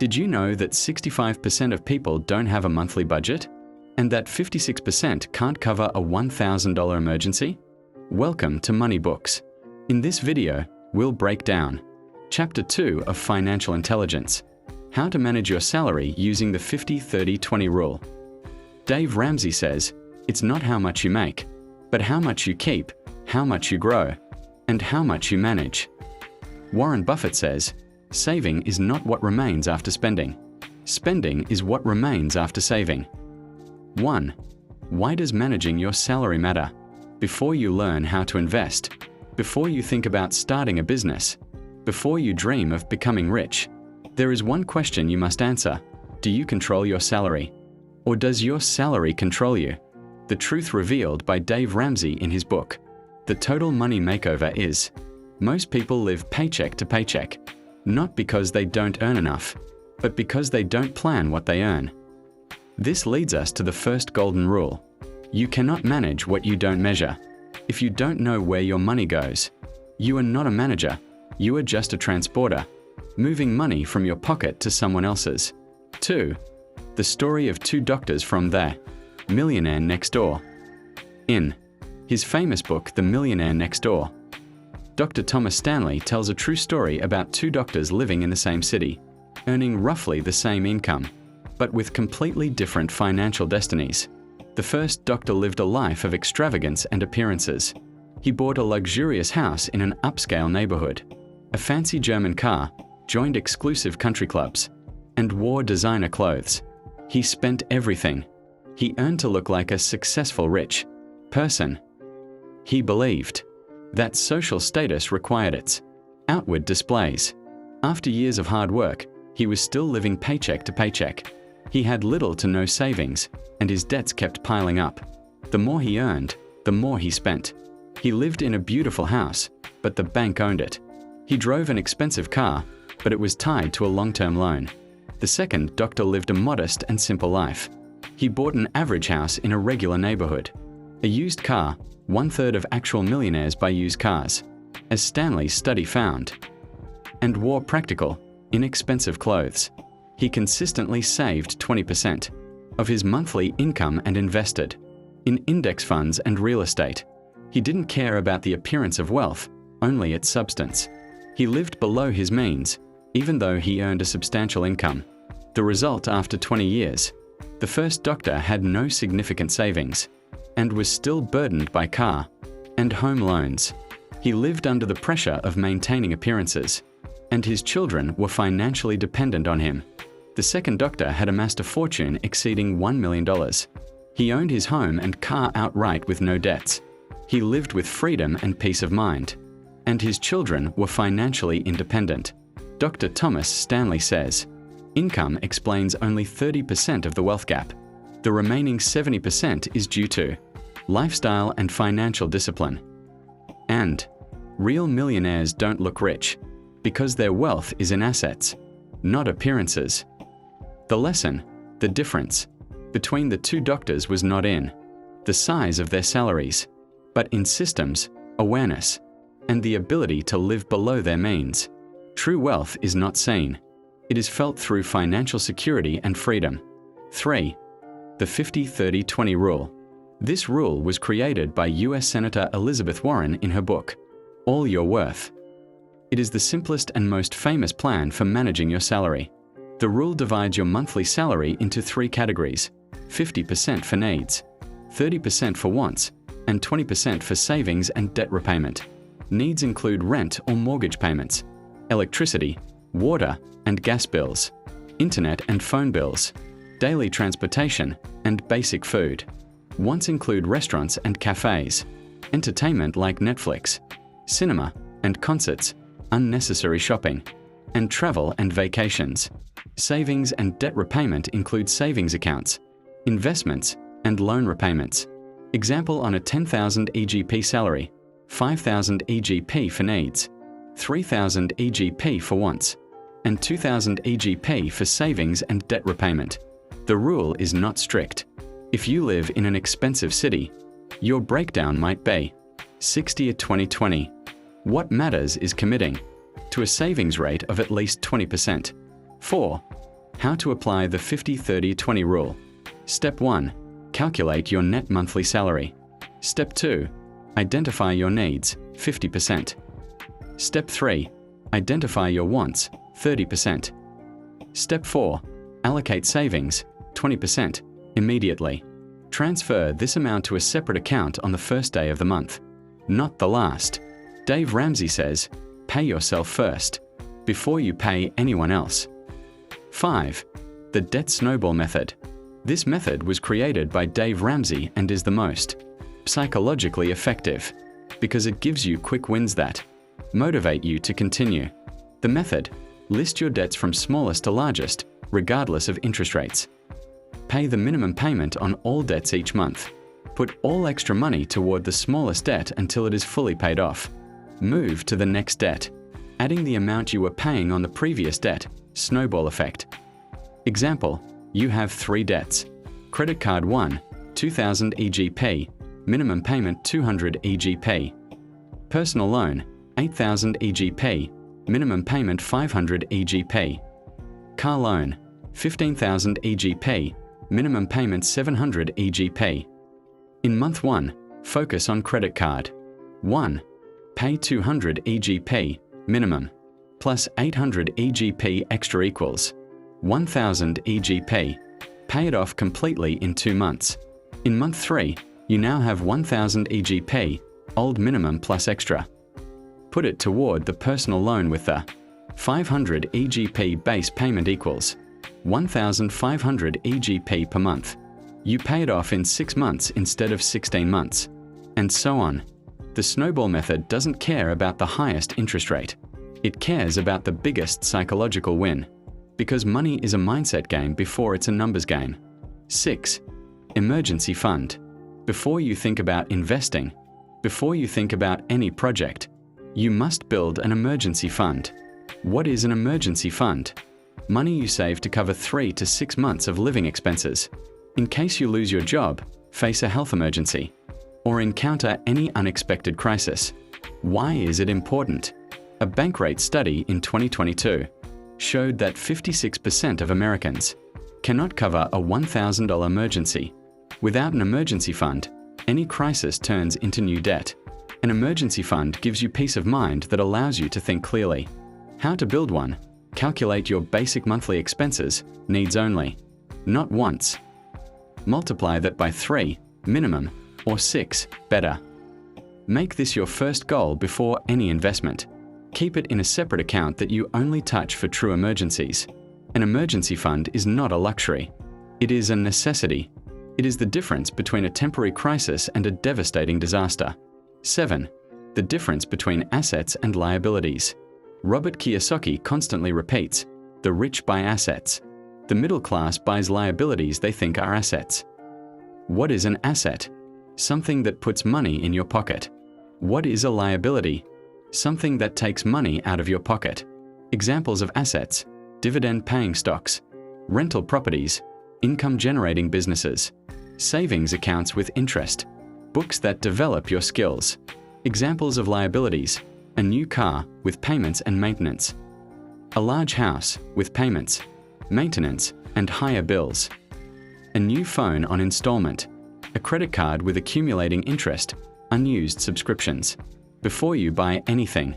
Did you know that 65% of people don't have a monthly budget? And that 56% can't cover a $1,000 emergency? Welcome to Money Books. In this video, we'll break down Chapter 2 of Financial Intelligence, how to manage your salary using the 50-30-20 rule. Dave Ramsey says, it's not how much you make, but how much you keep, how much you grow, and how much you manage. Warren Buffett says, saving is not what remains after spending. Spending is what remains after saving. 1. Why does managing your salary matter? Before you learn how to invest, before you think about starting a business, before you dream of becoming rich, there is one question you must answer. Do you control your salary? Or does your salary control you? The truth revealed by Dave Ramsey in his book, The Total Money Makeover is, most people live paycheck to paycheck, not because they don't earn enough, but because they don't plan what they earn. This leads us to the first golden rule. You cannot manage what you don't measure. If you don't know where your money goes, you are not a manager, you are just a transporter, moving money from your pocket to someone else's. 2. The story of two doctors from the Millionaire Next Door. In his famous book, The Millionaire Next Door, Dr. Thomas Stanley tells a true story about two doctors living in the same city, earning roughly the same income, but with completely different financial destinies. The first doctor lived a life of extravagance and appearances. He bought a luxurious house in an upscale neighborhood, a fancy German car, joined exclusive country clubs, and wore designer clothes. He spent everything. He earned to look like a successful rich person. He believed that social status required its outward displays. After years of hard work, he was still living paycheck to paycheck. He had little to no savings, and his debts kept piling up. The more he earned, the more he spent. He lived in a beautiful house, but the bank owned it. He drove an expensive car, but it was tied to a long-term loan. The second doctor lived a modest and simple life. He bought an average house in a regular neighborhood, a used car, 1/3 of actual millionaires buy used cars, as Stanley's study found, and wore practical, inexpensive clothes. He consistently saved 20% of his monthly income and invested in index funds and real estate. He didn't care about the appearance of wealth, only its substance. He lived below his means, even though he earned a substantial income. The result after 20 years, the first doctor had no significant savings and was still burdened by car and home loans. He lived under the pressure of maintaining appearances, and his children were financially dependent on him. The second doctor had amassed a fortune exceeding $1 million. He owned his home and car outright with no debts. He lived with freedom and peace of mind, and his children were financially independent. Dr. Thomas Stanley says, income explains only 30% of the wealth gap. The remaining 70% is due to lifestyle and financial discipline. And real millionaires don't look rich because their wealth is in assets, not appearances. The lesson, the difference, between the two doctors was not in the size of their salaries, but in systems, awareness, and the ability to live below their means. True wealth is not seen. It is felt through financial security and freedom. 3. The 50-30-20 rule. This rule was created by US Senator Elizabeth Warren in her book, All Your Worth. It is the simplest and most famous plan for managing your salary. The rule divides your monthly salary into 3 categories: 50% for needs, 30% for wants, and 20% for savings and debt repayment. Needs include rent or mortgage payments, electricity, water and gas bills, internet and phone bills, daily transportation, and basic food. Wants include restaurants and cafes, entertainment like Netflix, cinema and concerts, unnecessary shopping, and travel and vacations. Savings and debt repayment include savings accounts, investments, and loan repayments. Example on a $10,000 EGP salary, $5,000 EGP for needs, $3,000 EGP for wants, and $2,000 EGP for savings and debt repayment. The rule is not strict. If you live in an expensive city, your breakdown might be 60-20-20. What matters is committing to a savings rate of at least 20%. 4. How to apply the 50-30-20 rule. Step 1. Calculate your net monthly salary. Step 2. Identify your needs, 50%. Step 3. Identify your wants, 30%. Step 4. Allocate savings, 20%, immediately. Transfer this amount to a separate account on the first day of the month, not the last. Dave Ramsey says, pay yourself first, before you pay anyone else. 5. The Debt Snowball Method. This method was created by Dave Ramsey and is the most psychologically effective because it gives you quick wins that motivate you to continue. The method: list your debts from smallest to largest, regardless of interest rates. Pay the minimum payment on all debts each month. Put all extra money toward the smallest debt until it is fully paid off. Move to the next debt, adding the amount you were paying on the previous debt. Snowball effect. Example: you have 3 debts. Credit card 1, 2,000 EGP, minimum payment 200 EGP. Personal loan, 8,000 EGP, minimum payment 500 EGP. Car loan, 15,000 EGP, minimum payment 700 EGP. In month 1, focus on credit card. 1. Pay 200 EGP, minimum, plus 800 EGP extra equals 1,000 EGP. Pay it off completely in 2 months. In month 3, you now have 1,000 EGP, old minimum plus extra. Put it toward the personal loan with the 500 EGP base payment equals 1,500 EGP per month. You pay it off in 6 months instead of 16 months. And so on. The snowball method doesn't care about the highest interest rate. It cares about the biggest psychological win. Because money is a mindset game before it's a numbers game. 6. Emergency fund. Before you think about investing, before you think about any project, you must build an emergency fund. What is an emergency fund? Money you save to cover 3 to 6 months of living expenses, in case you lose your job, face a health emergency, or encounter any unexpected crisis. Why is it important? A Bankrate study in 2022 showed that 56% of Americans cannot cover a $1,000 emergency. Without an emergency fund, any crisis turns into new debt. An emergency fund gives you peace of mind that allows you to think clearly. How to build one? Calculate your basic monthly expenses, needs only, not wants. Multiply that by 3, minimum, or 6, better. Make this your first goal before any investment. Keep it in a separate account that you only touch for true emergencies. An emergency fund is not a luxury. It is a necessity. It is the difference between a temporary crisis and a devastating disaster. 7. The difference between assets and liabilities. Robert Kiyosaki constantly repeats, the rich buy assets. The middle class buys liabilities they think are assets. What is an asset? Something that puts money in your pocket. What is a liability? Something that takes money out of your pocket. Examples of assets: dividend-paying stocks, rental properties, income-generating businesses, savings accounts with interest, books that develop your skills. Examples of liabilities: a new car with payments and maintenance, a large house with payments, maintenance, and higher bills, a new phone on installment, a credit card with accumulating interest, unused subscriptions. Before you buy anything,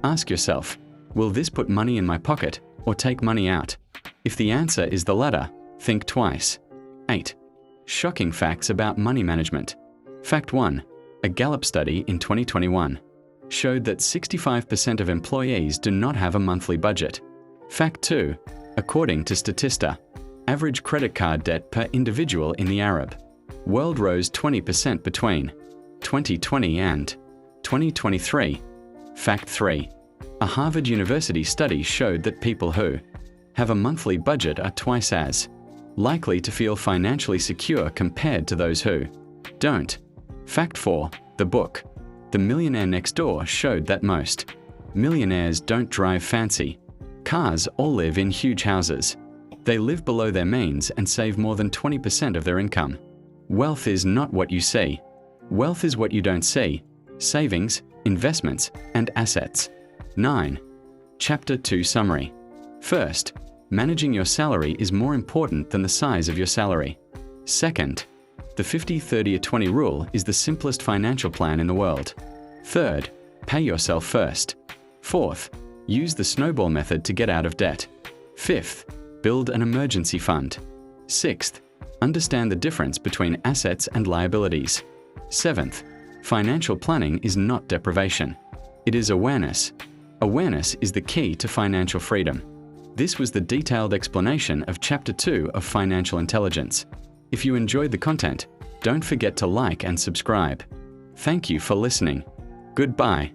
ask yourself, will this put money in my pocket or take money out? If the answer is the latter, think twice. 8. Shocking facts about money management. Fact 1. A Gallup study in 2021 showed that 65% of employees do not have a monthly budget. Fact 2. According to Statista, average credit card debt per individual in the Arab world rose 20% between 2020 and 2023. Fact 3. A Harvard University study showed that people who have a monthly budget are twice as likely to feel financially secure compared to those who don't. Fact 4. The book, The Millionaire Next Door, showed that most millionaires don't drive fancy cars or live in huge houses. They live below their means and save more than 20% of their income. Wealth is not what you see. Wealth is what you don't see. Savings, investments, and assets. 9. Chapter 2 Summary. First, Managing your salary is more important than the size of your salary. Second, the 50-30-20 rule is the simplest financial plan in the world. Third, pay yourself first. Fourth, use the snowball method to get out of debt. Fifth, build an emergency fund. Sixth, understand the difference between assets and liabilities. Seventh, financial planning is not deprivation. It is awareness. Awareness is the key to financial freedom. This was the detailed explanation of Chapter 2 of Financial Intelligence. If you enjoyed the content, don't forget to like and subscribe. Thank you for listening. Goodbye.